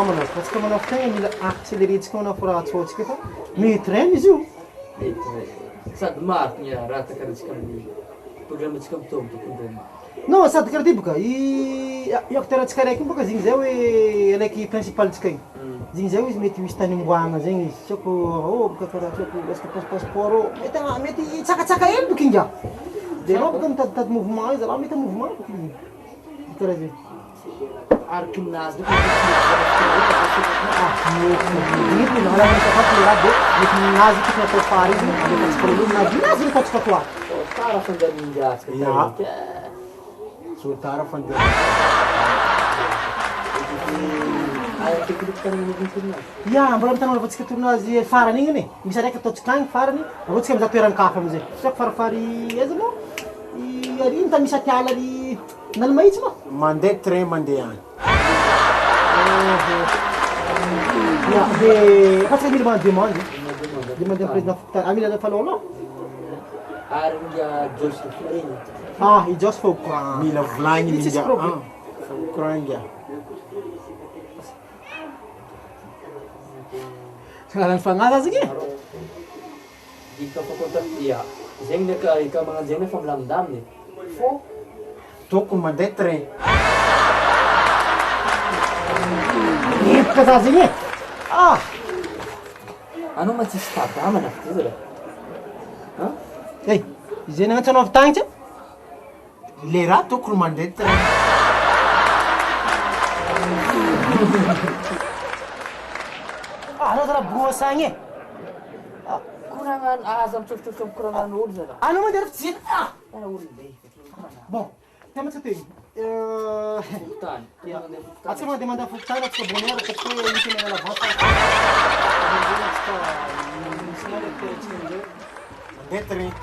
manao fa tsika manao fitegna mila accélérer-tsika manao fa raha atsotsika fa mety reny izy io. Sady maro ny raha takarantsika amin'ny programantsika mitombo tokony maro. Non sady karaha ty boka acteur-ntsika raiky boka zigny zay hoe raiky principal-tsika igny. Zigny zay izy mety misy tany omboagna zegny izy. Tiako boka karaha tiako resaka passeport mety tsakatsaka hely boka inga. De anao boka mitaditady mouvement izy raha mety mouvement boka igny. Karaha zay. Araky ninazy mety ninazy tokony atao fary izy alefatsika lolo ninazy lefatsika koa. Tara fandamindratsika. So tara fandeha. Ya, mbola mitanao anaovantsika tournoise farany igny ane. Misy araiky ataotsika agny farany, avaotsika amizah toeran-kafa amizay. Sako farafary aiza moa? Ary ny misy atiala ary nalomahitsy moa. Mandeha train mandeha agny. Ya, de afatsika mila demande. Demande au président Foutara. Mila nafalao aloha. Ary nga Joseph regny. I Joseph fa courant. Mila volagny minga. Courant inga. Karaha fagnaza zigny. Dika fa kontaktia. Zegny ika magnano zegny fa milamindaminy. Fô tokony mandeha train. Epoka za zigny e. Anao ma tsisy tadamana fa ty zara. Hey, izay nagnantso anao avy tagny tsy? Le raha tokony mandeha train. Anao zara brosy agny e. Koragnano aza mitsofotsofotro amin'ny koragnan'olo zara. Anao mandeha rafitsiny. Olo be. Bon, tematsika teo. Fokotany. Atsika mandeha mandeha fokotany atsika bonheur parce que misy any alavance. Mandeha train.